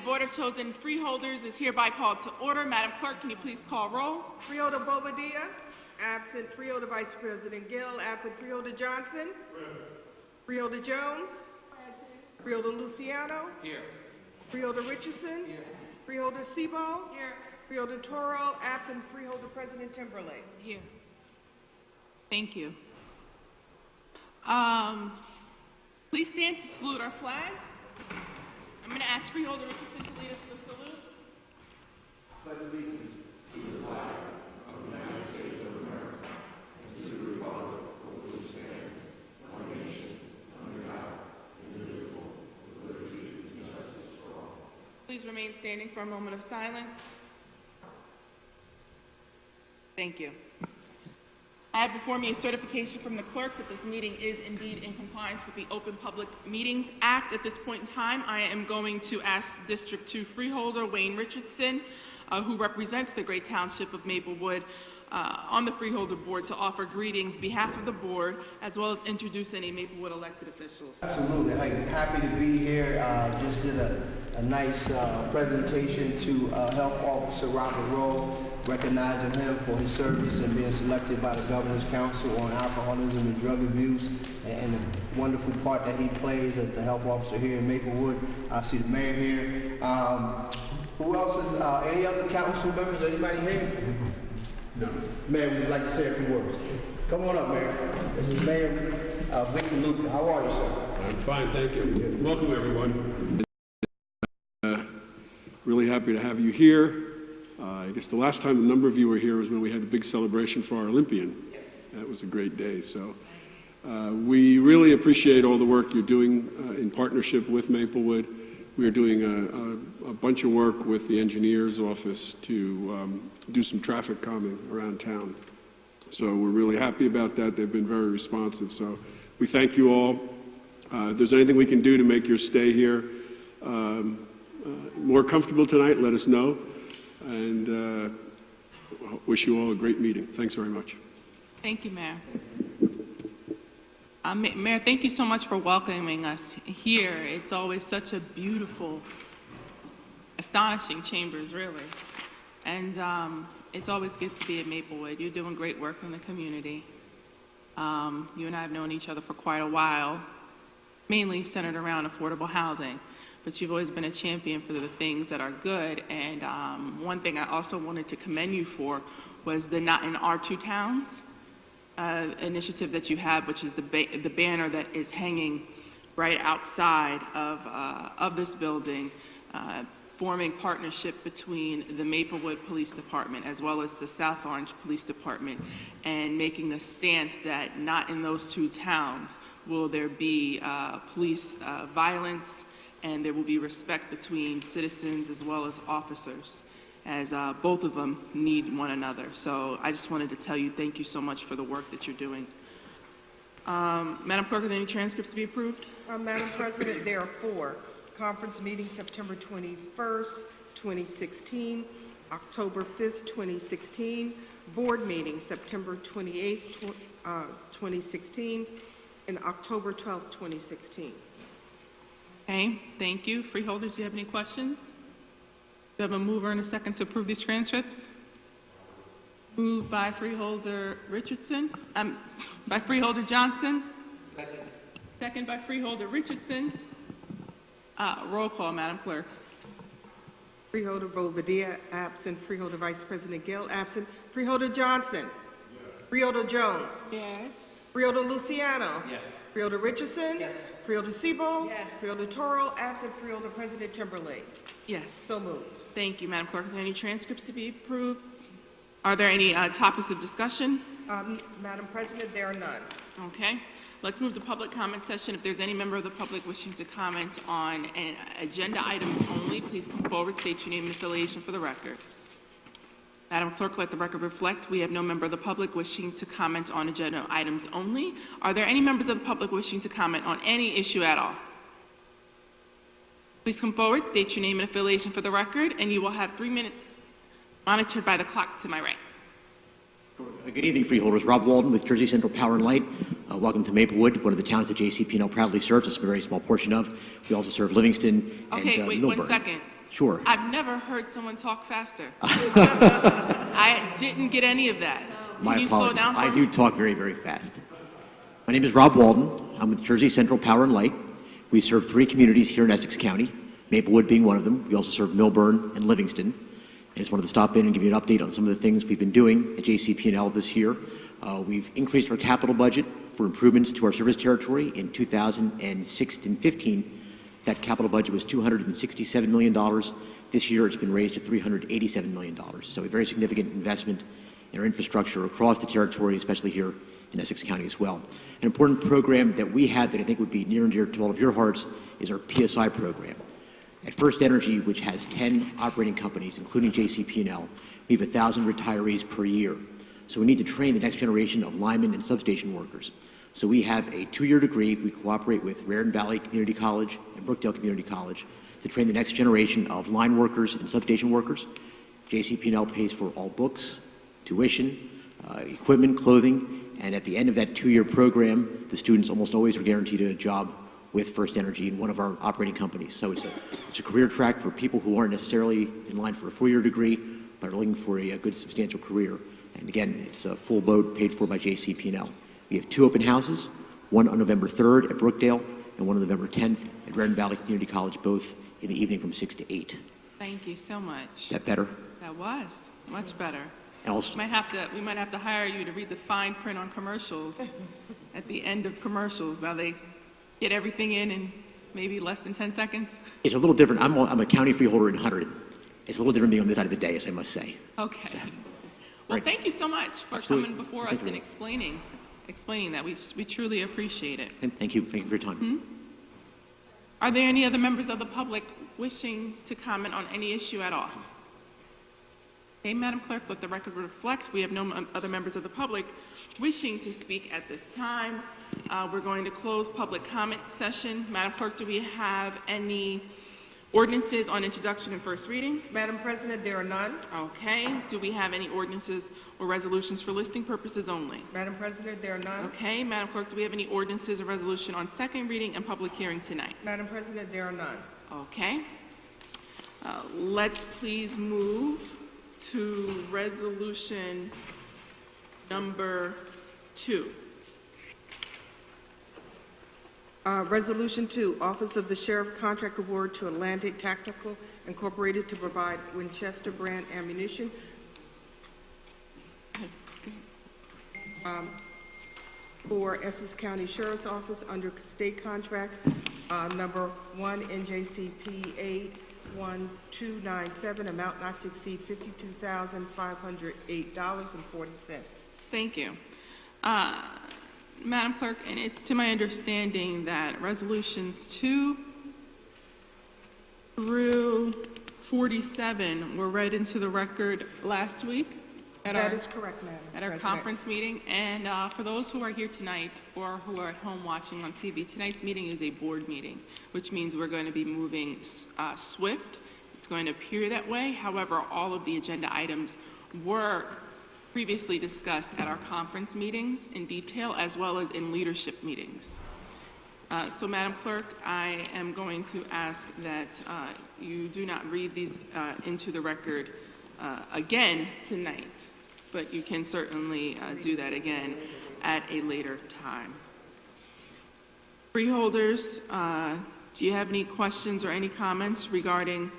Board of Chosen Freeholders is hereby called to order. Madam Clerk, can you please call roll? Freeholder Bobadilla, absent. Freeholder Vice President Gill, absent. Freeholder Johnson. Present. Freeholder Jones. Present. Freeholder Luciano. Here. Freeholder Richardson. Here. Freeholder Sebo. Here. Freeholder Toro, absent. Freeholder President Timberlake. Here. Thank you. Please stand to salute our flag. I'm going to ask Freeholder Richardson to lead us in the salute. Pledge allegiance to the flag of the United States of America and to the republic for which it stands, one nation, under God, indivisible, with liberty and justice for all. Please remain standing for a moment of silence. Thank you. I have before me a certification from the clerk that this meeting is indeed in compliance with the Open Public Meetings Act. At this point in time, I am going to ask District 2 Freeholder Wayne Richardson, who represents the great township of Maplewood, on the Freeholder Board, to offer greetings on behalf of the board, as well as introduce any Maplewood elected officials. Absolutely. I'm happy to be here. Just did a nice presentation to Health Officer Robert Rowe, recognizing him for his service and being selected by the Governor's Council on alcoholism and drug abuse, and the wonderful part that he plays as the health officer here in Maplewood. I see the mayor here. Who else is, any other council members? Anybody here? No. Mayor, would you like to say a few words? Come on up, Mayor. This is Mayor Victor Luca. How are you, sir? I'm fine, thank you. Welcome, everyone. Really happy to have you here. I guess the last time a number of you were here was when we had the big celebration for our Olympian. Yes. That was a great day. So we really appreciate all the work you're doing in partnership with Maplewood. We are doing a bunch of work with the engineer's office to do some traffic calming around town. So we're really happy about that. They've been very responsive. So we thank you all. If there's anything we can do to make your stay here more comfortable tonight, let us know. And wish you all a great meeting. Thanks very much. Thank you, Mayor. Mayor, thank you so much for welcoming us here. It's always such a beautiful, astonishing chambers, really. And it's always good to be at Maplewood. You're doing great work in the community. You and I have known each other for quite a while, mainly centered around affordable housing. But you've always been a champion for the things that are good. And one thing I also wanted to commend you for was the Not in Our Two Towns initiative that you have, which is the banner that is hanging right outside of this building, forming partnership between the Maplewood Police Department as well as the South Orange Police Department, and making a stance that not in those two towns will there be police violence, and there will be respect between citizens as well as officers, as both of them need one another. So I just wanted to tell you thank you so much for the work that you're doing. Madam Clerk, are there any transcripts to be approved? Madam President, there are 4. Conference meeting September 21st, 2016, October 5th, 2016, board meeting September 28th, 2016, and October 12th, 2016. Okay, thank you. Freeholders, do you have any questions? Do you have a mover and a second to approve these transcripts? Moved by Freeholder Richardson. By Freeholder Johnson. Second. Second by Freeholder Richardson. Roll call, Madam Clerk. Freeholder Bobadilla, absent. Freeholder Vice President Gill, absent. Freeholder Johnson. Yes. Freeholder Jones. Yes. Freeholder Luciano. Yes. Freeholder Richardson. Yes. Freeholder Sebo. Yes. Freeholder Toro, absent. Freeholder President Timberlake. Yes. So moved. Thank you, Madam Clerk. Are there any transcripts to be approved? Are there any topics of discussion? Madam President, there are none. Okay. Let's move to public comment session. If there's any member of the public wishing to comment on agenda items only, please come forward, state your name and affiliation for the record. Madam Clerk, let the record reflect we have no member of the public wishing to comment on agenda items only. Are there any members of the public wishing to comment on any issue at all? Please come forward, state your name and affiliation for the record, and you will have 3 minutes monitored by the clock to my right. Good evening, Freeholders. Rob Walden with Jersey Central Power and Light. Welcome to Maplewood, one of the towns that JCP&L proudly serves. It's a very small portion of. We also serve Livingston and Okay, wait Millburn. 1 second. Sure. I've never heard someone talk faster. I didn't get any of that. My Can you slow apologies. down for I me? do talk very, very fast. My name is Rob Walden. I'm with Jersey Central Power and Light. We serve 3 communities here in Essex County, Maplewood being one of them. We also serve Millburn and Livingston. I just wanted to stop in and give you an update on some of the things we've been doing at JCP&L this year. We've increased our capital budget for improvements to our service territory. In 2016 and 15, that capital budget was $267 million. This year, it's been raised to $387 million. So a very significant investment in our infrastructure across the territory, especially here in Essex County as well. An important program that we have that I think would be near and dear to all of your hearts is our PSI program. At First Energy, which has 10 operating companies, including JCP&L, we have 1,000 retirees per year. So we need to train the next generation of linemen and substation workers. So we have a 2-year degree. We cooperate with Raritan Valley Community College and Brookdale Community College to train the next generation of line workers and substation workers. JCP&L pays for all books, tuition, equipment, clothing, and at the end of that 2-year program, the students almost always are guaranteed a job with First Energy in one of our operating companies. So it's a career track for people who aren't necessarily in line for a 4-year degree, but are looking for a good substantial career. And again, it's a full boat paid for by JCP&L. We have 2 open houses, one on November 3rd at Brookdale and one on November 10th at Raritan Valley Community College, both in the evening from 6 to 8. Thank you so much. Is that better? That was much better. And also, We might have to hire you to read the fine print on commercials at the end of commercials. Now they get everything in maybe less than 10 seconds. it's a little different. I'm a county freeholder in Hunterdon. It's a little different being on this side of the dais, I must say. Okay. Well, Right. thank you so much for Absolutely. coming before Thank us you. and explaining that. We truly appreciate it. And thank you for your time. Are there any other members of the public wishing to comment on any issue at all? Okay, Madam Clerk, let the record reflect we have no other members of the public wishing to speak at this time. We're going to close public comment session. Madam Clerk, do we have any ordinances on introduction and first reading? Madam President, there are none. Okay. Do we have any ordinances or resolutions for listing purposes only? Madam President, there are none. Okay. Madam Clerk, do we have any ordinances or resolution on second reading and public hearing tonight? Madam President, there are none. Okay. Let's please move to resolution number 2. Resolution 2, Office of the Sheriff Contract Award to Atlantic Tactical Incorporated to provide Winchester brand ammunition for Essex County Sheriff's Office under state contract number 1 NJCP 81297, amount not to exceed $52,508.40. Thank you. Madam Clerk, and it's to my understanding that resolutions 2 through 47 were read into the record last week at That is correct, Madam at our President. conference meeting. And for those who are here tonight or who are at home watching on TV, tonight's meeting is a board meeting, which means we're going to be moving swift. It's going to appear that way. However, all of the agenda items were previously discussed at our conference meetings in detail, as well as in leadership meetings. So, Madam Clerk, I am going to ask that you do not read these into the record again tonight, but you can certainly do that again at a later time. Freeholders, do you have any questions or any comments regarding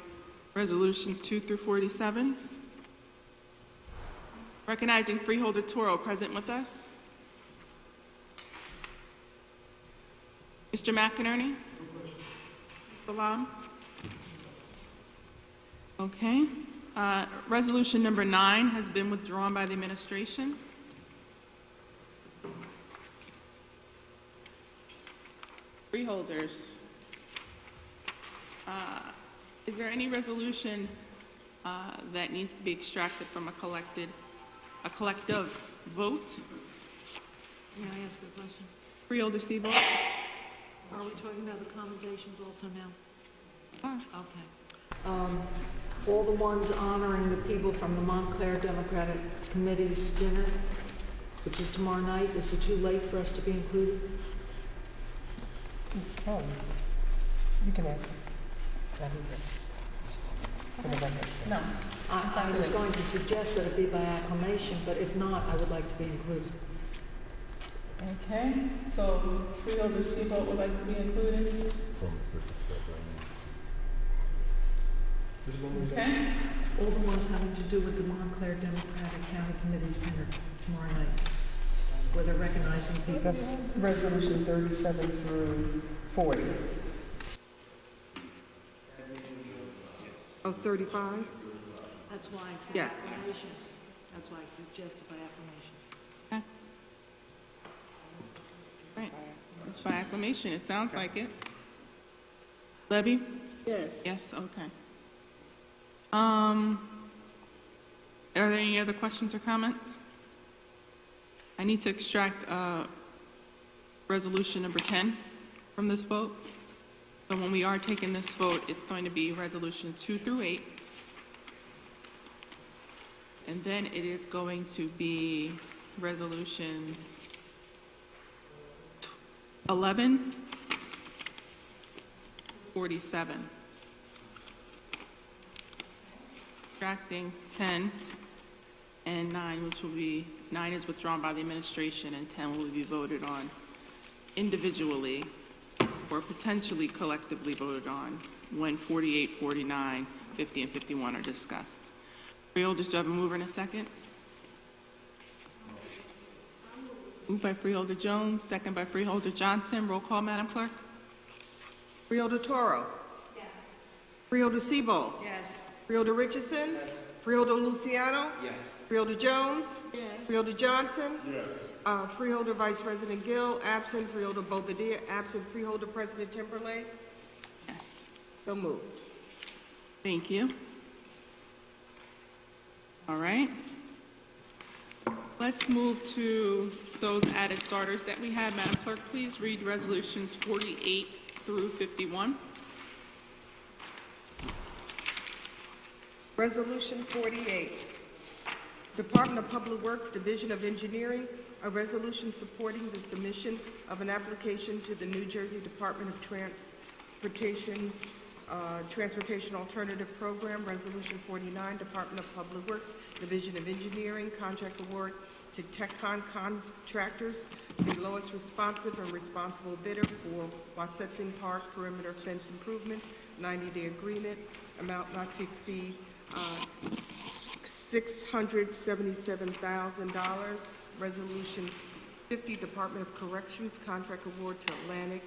resolutions 2 through 47? Recognizing Freeholder Toro present with us. Mr. McInerney? Salam? Okay. Resolution number 9 has been withdrawn by the administration. Freeholders. Is there any resolution that needs to be extracted from a collective vote? May I ask a question? Freeholder Seabolt? Are we talking about the commendations also now? Oh. Okay. All the ones honoring the people from the Montclair Democratic Committee's dinner, which is tomorrow night, is it too late for us to be included? Oh, you can add that. No. I was going to suggest that it be by acclamation, but if not, I would like to be included. Okay, so Freeholder Seabolt would like to be included? Okay, All the ones having to do with the Montclair Democratic County Committee's dinner tomorrow night, where they're recognizing people. Resolution 37 through 40. Oh, 35? That's why I said Yes. acclamation. That's why I suggested by acclamation. okay. Right, it's by acclamation, it sounds like it. Levy? Yes. Yes, okay. Are there any other questions or comments? I need to extract resolution number 10 from this vote. So when we are taking this vote, it's going to be resolution 2 through 8. And then it is going to be resolutions 11, 47. Subtracting 10 and 9, which will be, 9 is withdrawn by the administration and 10 will be voted on individually or potentially collectively voted on when 48, 49, 50, and 51 are discussed. Freeholders, do I have a mover and a second? Moved by Freeholder Jones, second by Freeholder Johnson. Roll call, Madam Clerk. Freeholder Toro? Yes. Freeholder Seabolt? Yes. Freeholder Richardson? Yes. Freeholder Luciano? Yes. Freeholder Jones? Yes. Freeholder Johnson? Yes. Freeholder Vice President Gill, absent. Freeholder Bobadilla, absent. Freeholder President Timberlake? Yes. So moved. Thank you. All right. Let's move to those added starters that we had. Madam Clerk, please read resolutions 48 through 51. Resolution 48. Department of Public Works, Division of Engineering, a resolution supporting the submission of an application to the New Jersey Department of Transportation's Transportation Alternative Program. Resolution 49, Department of Public Works, Division of Engineering, contract award to TechCon Contractors, the lowest responsive and responsible bidder for Watsetson Park perimeter fence improvements, 90-day agreement, amount not to exceed $677,000. Resolution 50, Department of Corrections, contract award to Atlantic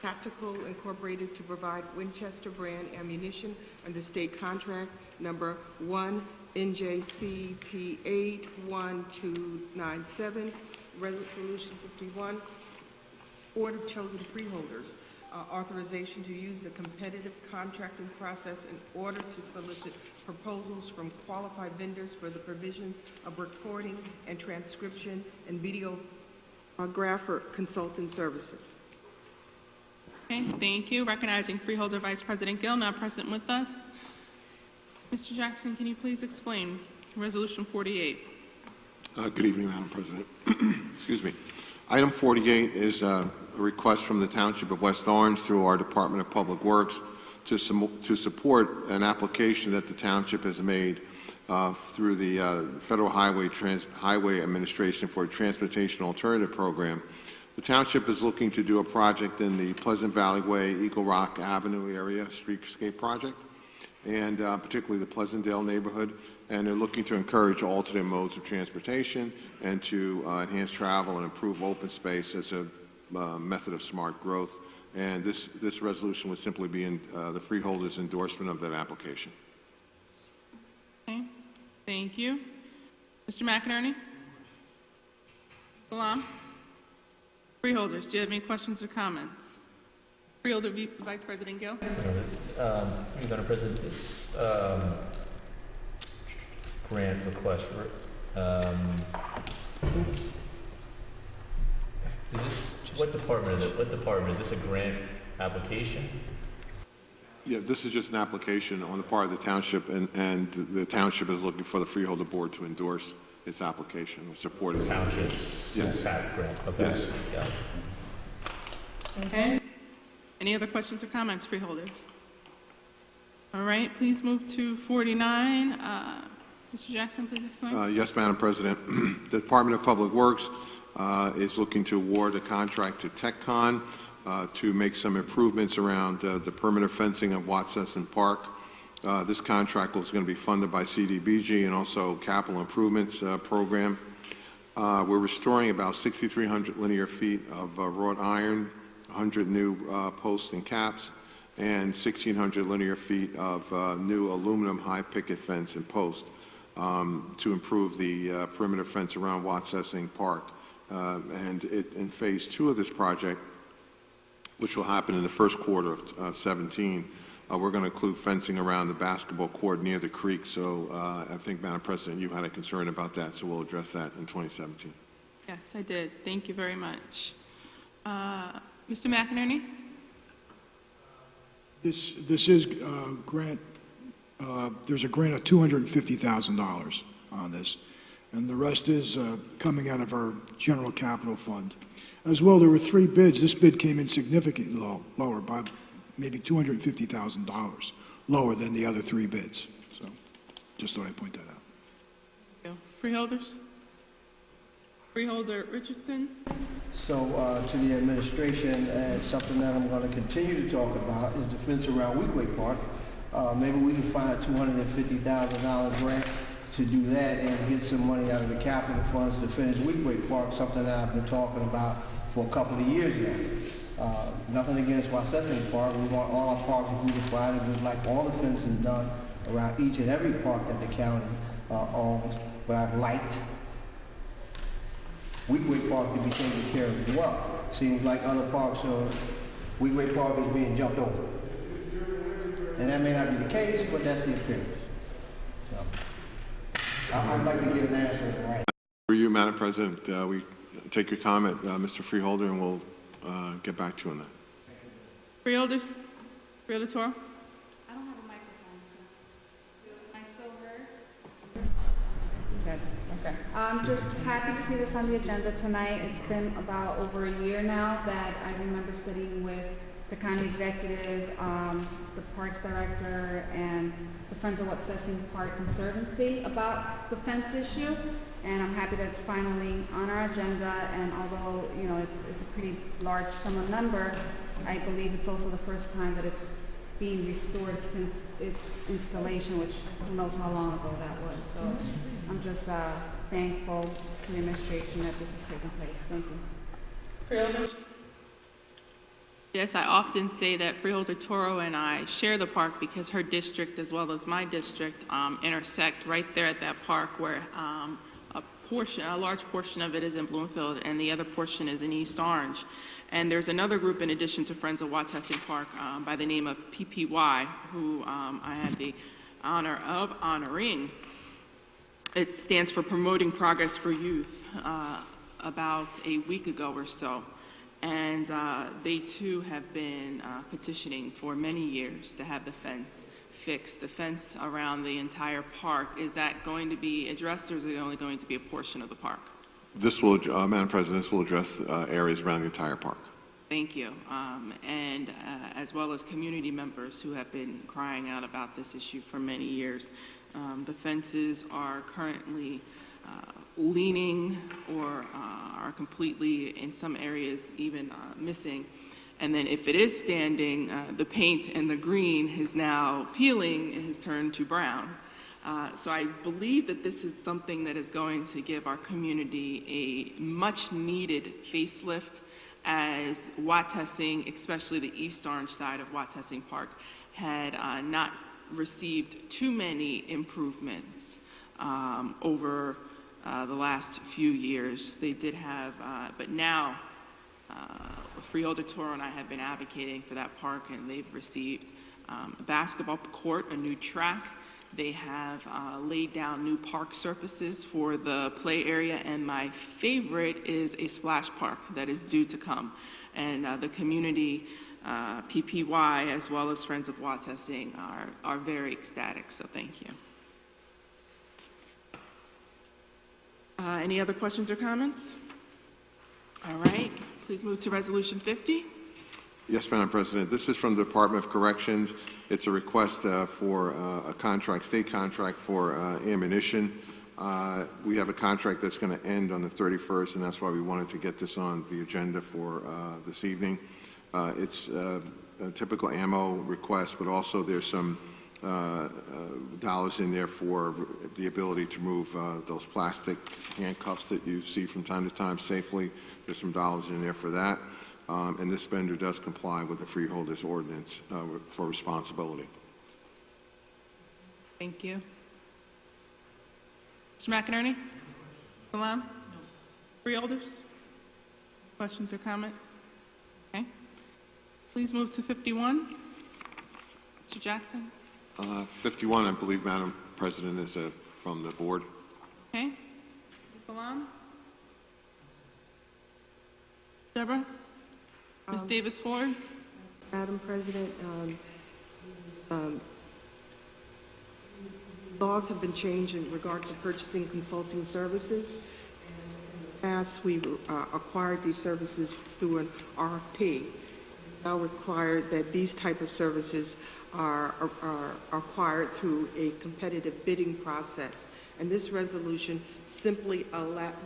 Tactical Incorporated to provide Winchester brand ammunition under state contract number 1 NJCP 81297. Resolution 51, Board of Chosen Freeholders, authorization to use the competitive contracting process in order to solicit proposals from qualified vendors for the provision of recording and transcription and videographer consulting services. Okay, thank you. Recognizing Freeholder Vice President Gill, now present with us. Mr. Jackson, can you please explain Resolution 48? Good evening, Madam President. Excuse me. Item 48 is a request from the Township of West Orange through our Department of Public Works to support an application that the Township has made through the Federal Highway Administration for a Transportation Alternative Program. The Township is looking to do a project in the Pleasant Valley Way, Eagle Rock Avenue area, streetscape project, and particularly the Pleasantdale neighborhood, and they're looking to encourage alternate modes of transportation and to enhance travel and improve open space as a method of smart growth. And this resolution would simply be in the freeholder's endorsement of that application. Okay, thank you. Mr. McInerney? Salam? Freeholders, do you have any questions or comments? Freeholder Vice President Gill? Madam President, this grant request, what department is this a grant application? Yeah, this is just an application on the part of the Township, and the Township is looking for the Freeholder Board to endorse its application or support its Township's Yes. TAP grant. Okay. Yes. Got it. Okay. Any other questions or comments, Freeholders? All right, please move to 49. Mr. Jackson, please explain. Yes, Madam President. The Department of Public Works is looking to award a contract to TechCon to make some improvements around the perimeter fencing of Watsesson Park. This contract is going to be funded by CDBG and also Capital Improvements Program. We're restoring about 6,300 linear feet of wrought iron, 100 new posts and caps, and 1,600 linear feet of new aluminum high picket fence and post to improve the perimeter fence around Watsesson Park. And in phase 2 of this project, which will happen in the first quarter of 17, we're going to include fencing around the basketball court near the creek. So I think, Madam President, you had a concern about that, so we'll address that in 2017. Yes, I did. Thank you very much. Mr. McInerney? This is grant. There's a grant of $250,000 on this, and the rest is coming out of our general capital fund. As well, there were 3 bids. This bid came in significantly lower, by maybe $250,000 lower than the other 3 bids. So, just thought I'd point that out. Thank you. Freeholders? Freeholder Richardson? So to the administration, and something that I'm going to continue to talk about is the fence around Weekway Park. Maybe we can find a $250,000 grant to do that and get some money out of the capital funds to finish Weekway Park, something that I've been talking about for a couple of years now. Nothing against Watsesson Park. We want all our parks beautified, and we'd like all the fencing done around each and every park that the county owns. But I'd like Weekway Park to be taken care of as well. Seems like other parks, Weekway Park is being jumped over. And that may not be the case, but that's the appearance. So, I'd like to get an answer right. For you, Madam President, we take your comment, Mr. Freeholder, and we'll get back to you on that. Freeholders? Freeholder Toro? I don't have a microphone, so am I still heard? Good, okay. I'm just happy to see this on the agenda tonight. It's been about over a year now that I remember sitting with the county executive, the parks director, and the Friends of Watsesson Park Conservancy about the fence issue. And I'm happy that it's finally on our agenda, and although, you know, it's a pretty large sum of number, I believe it's also the first time that it's being restored since its installation, which who knows how long ago that was. So I'm just thankful to the administration that this is taking place. Thank you. Freeholders? Yes, I often say that Freeholder Toro and I share the park because her district as well as my district intersect right there at that park, where a large portion of it is in Bloomfield and the other portion is in East Orange. And there's another group in addition to Friends of Watsesson Park by the name of PPY, who I had the honor of honoring. It stands for Promoting Progress for Youth, about a week ago or so. And they too have been petitioning for many years to have the fence fixed. The fence around the entire park, is that going to be addressed, or is it only going to be a portion of the park? This will, Madam President, this will address areas around the entire park. Thank you. And as well as community members who have been crying out about this issue for many years. The fences are currently leaning or are completely, in some areas, even missing. And then if it is standing, the paint and the green is now peeling and has turned to brown. So I believe that this is something that is going to give our community a much needed facelift, as Watsesson, especially the East Orange side of Watsesson Park, had not received too many improvements over the last few years. They did have, but now Freeholder Toro and I have been advocating for that park, and they've received a basketball court, a new track. They have laid down new park surfaces for the play area, and my favorite is a splash park that is due to come. And the community, PPY, as well as Friends of Watsesson, are very ecstatic, so thank you. Any other questions or comments? All right, please move to Resolution 50. Yes, Madam President. This is from the Department of Corrections. It's a request for a contract, state contract for ammunition. We have a contract that's going to end on the 31st, and that's why we wanted to get this on the agenda for this evening. It's a typical ammo request, but also there's some dollars in there for the ability to move those plastic handcuffs that you see from time to time safely. There's some dollars in there for that. And this vendor does comply with the Freeholders ordinance for responsibility. Thank you. Mr. McInerney? Salam? No. Freeholders? Questions or comments? Okay. Please move to 51. Mr. Jackson? 51, I believe, Madam President, is from the board. Okay. Salam? Deborah? Ms. Davis-Ford? Madam President, laws have been changed in regards to purchasing consulting services. In the past, we acquired these services through an RFP. It's now required that these type of services are acquired through a competitive bidding process. And this resolution simply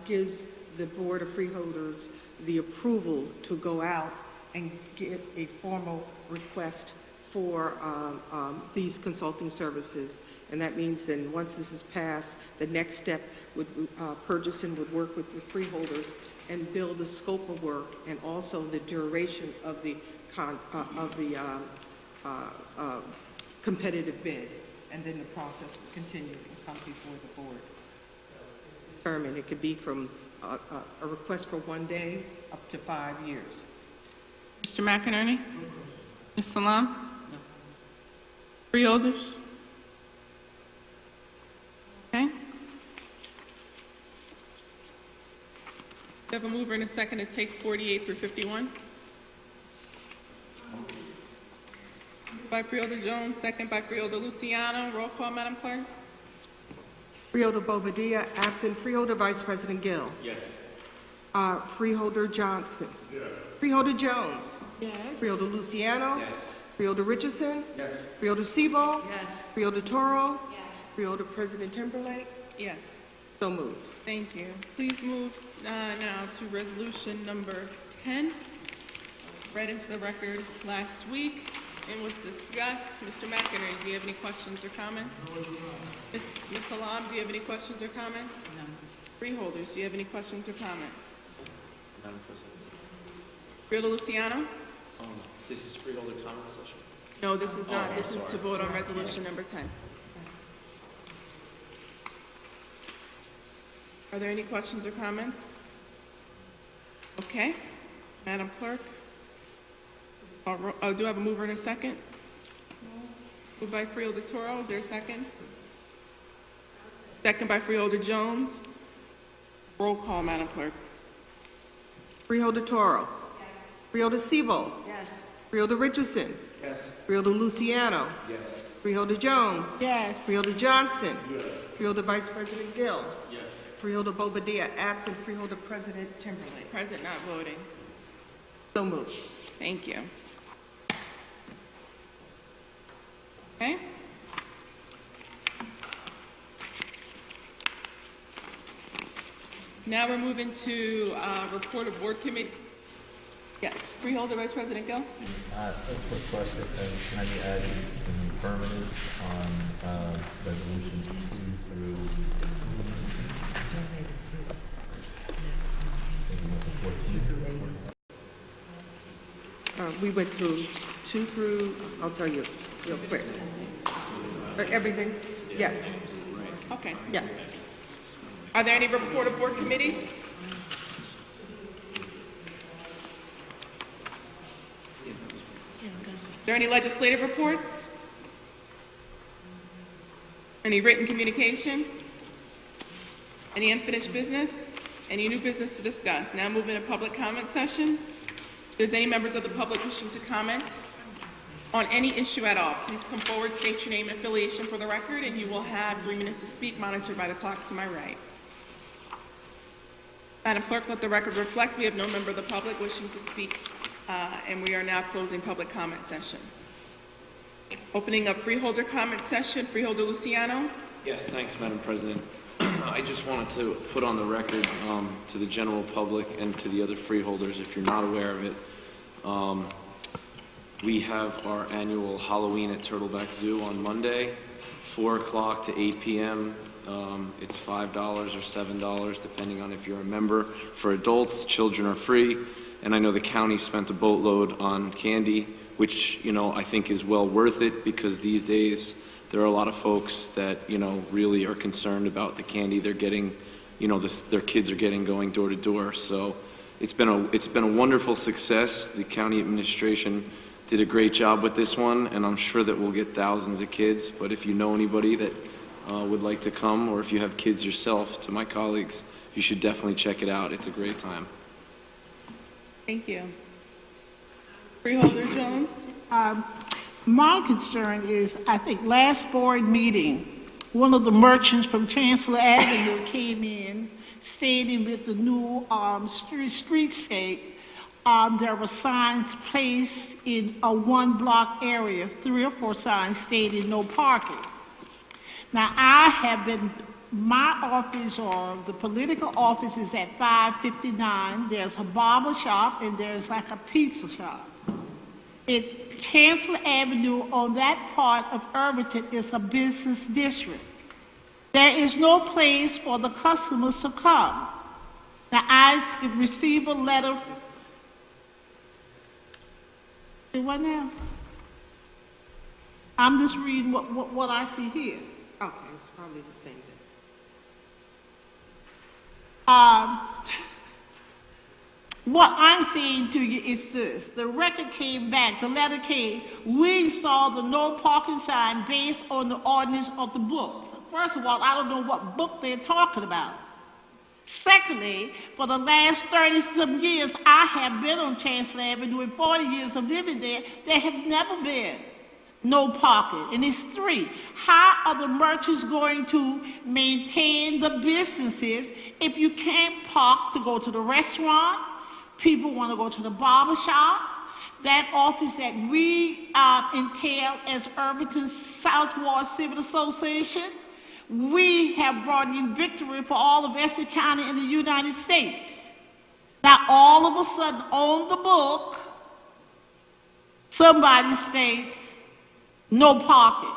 gives the Board of Freeholders the approval to go out and get a formal request for these consulting services. And that means then once this is passed, the next step would, purchasing would work with the freeholders and build the scope of work and also the duration of the competitive bid. And then the process will continue and come before the board. It's determined. It could be from a request for 1 day up to 5 years. Mr. McInerney? Ms. Salam? No. Freeholders? Okay. We have a mover and a second to take 48 through 51. By Freeholder Jones, second by Freeholder Luciano. Roll call, Madam Clerk. Freeholder Bobadilla, absent. Freeholder Vice President Gill. Yes. Freeholder Johnson. Yes. Freeholder Jones. Yes. Freeholder Luciano. Yes. Freeholder Richardson. Yes. Freeholder Sebo. Yes. Freeholder Toro. Yes. Freeholder President Timberlake. Yes. So moved. Thank you. Please move now to resolution number 10. Read into the record last week and was discussed. Mr. McInerney, do you have any questions or comments? Ms. Salam, do you have any questions or comments? No. Freeholders, do you have any questions or comments? Madam President. Freeholder Luciano? This is freeholder comment session. No, this is not. This is to vote on resolution number 10. Are there any questions or comments? Okay. Madam Clerk? Do I have a mover and a second? Moved by Freeholder Toro. Is there a second? Second by Freeholder Jones. Roll call, Madam Clerk. Freeholder Toro. Yes. Freeholder Sebo. Yes. Freeholder Richardson. Yes. Freeholder Luciano. Yes. Freeholder Jones. Yes. Freeholder Johnson. Yes. Freeholder Vice President Gill. Yes. Freeholder Bobadilla, absent. Freeholder President Timberlake. Present, not voting. So moved. Thank you. Okay. Now we're moving to report of board committee. Yes, Freeholder Vice President Gill. Let's request that can I be added in the affirmative on resolutions 2 through 14. We went through 2 through, I'll tell you real quick. Everything? Yes. Okay. Yes. Are there any report of board committees? Are there any legislative reports? Any written communication? Any unfinished business? Any new business to discuss? Now moving to public comment session. If there's any members of the public wishing to comment on any issue at all, please come forward, state your name and affiliation for the record, and you will have 3 minutes to speak, monitored by the clock to my right. Madam Clerk, let the record reflect we have no member of the public wishing to speak And we are now closing public comment session. Opening up freeholder comment session, Freeholder Luciano. Yes, thanks, Madam President. I just wanted to put on the record to the general public and to the other freeholders, if you're not aware of it, we have our annual Halloween at Turtleback Zoo on Monday, 4 o'clock to 8 p.m. It's $5 or $7, depending on if you're a member. For adults, children are free. And I know the county spent a boatload on candy, which, you know, I think is well worth it, because these days there are a lot of folks that, you know, really are concerned about the candy they're getting, you know, their kids are getting going door to door. So it's been a wonderful success. The county administration did a great job with this one, and I'm sure that we'll get thousands of kids. But if you know anybody that would like to come, or if you have kids yourself, to my colleagues, you should definitely check it out. It's a great time. Thank you. Freeholder Jones. My concern is, I think last board meeting, one of the merchants from Chancellor Avenue came in stating with the new streetscape, there were signs placed in a 1-block area, 3 or 4 signs stating no parking. Now, my office, or the political office, is at 559. There's a barber shop and there's like a pizza shop. Chancellor Avenue on that part of Irvington is a business district. There is no place for the customers to come. Now, I received a letter. What now? I'm just reading what I see here. Okay, it's probably the same thing. What I'm saying to you is this. The record came back, the letter came, we installed the no parking sign based on the ordinance of the book. First of all, I don't know what book they're talking about. Secondly, for the last 30-some years, I have been on Chancellor Avenue. In 40 years of living there have never been no parking. And it's 3. How are the merchants going to maintain the businesses if you can't park to go to the restaurant? People want to go to the barber shop. That office that we entail as Irvington South Ward Civil Association, we have brought in victory for all of Essex County in the United States. Now, all of a sudden, on the book, somebody states no parking.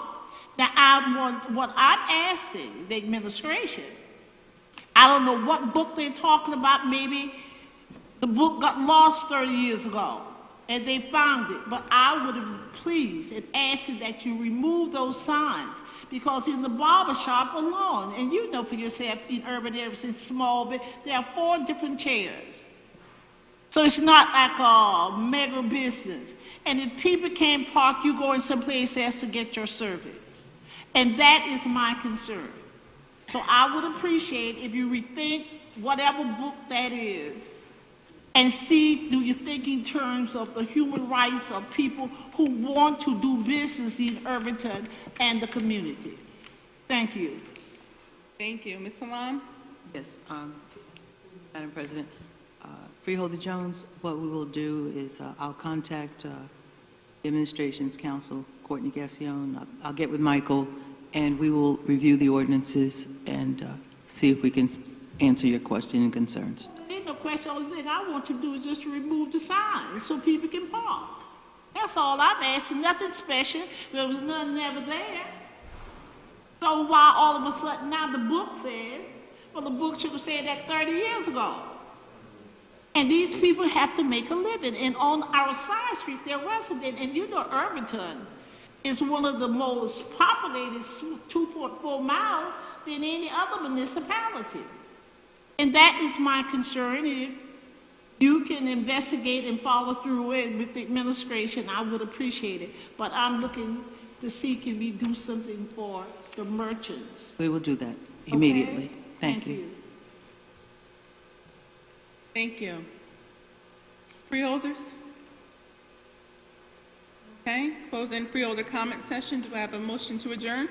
Now, what I'm asking the administration, I don't know what book they're talking about. Maybe the book got lost 30 years ago and they found it. But I would have pleased and asked that you remove those signs, because in the barber shop alone, and you know for yourself in urban areas, in small, there are 4 different chairs. So it's not like a mega business. And if people can't park, you go in someplace else to get your service. And that is my concern. So I would appreciate if you rethink whatever book that is, and see, do you think in terms of the human rights of people who want to do business in Irvington and the community? Thank you. Thank you. Ms. Salam? Yes, Madam President. Freeholder Jones, what we will do is I'll contact the Administration's Counsel, Courtney Gassion. I'll get with Michael, and we will review the ordinances and see if we can answer your question and concerns. Ain't no question. Only thing I want to do is just to remove the signs so people can park. That's all I'm asking. Nothing special. There was nothing ever there. So why all of a sudden now the book says, well, the book should have said that 30 years ago. And these people have to make a living. And on our side street, they're resident. And you know Irvington is one of the most populated 2.4 miles than any other municipality. And that is my concern. If you can investigate and follow through it with the administration, I would appreciate it. But I'm looking to see can we do something for the merchants. We will do that immediately. Okay? Thank you. Thank you. Freeholders? Okay, close in freeholder comment session. Do I have a motion to adjourn?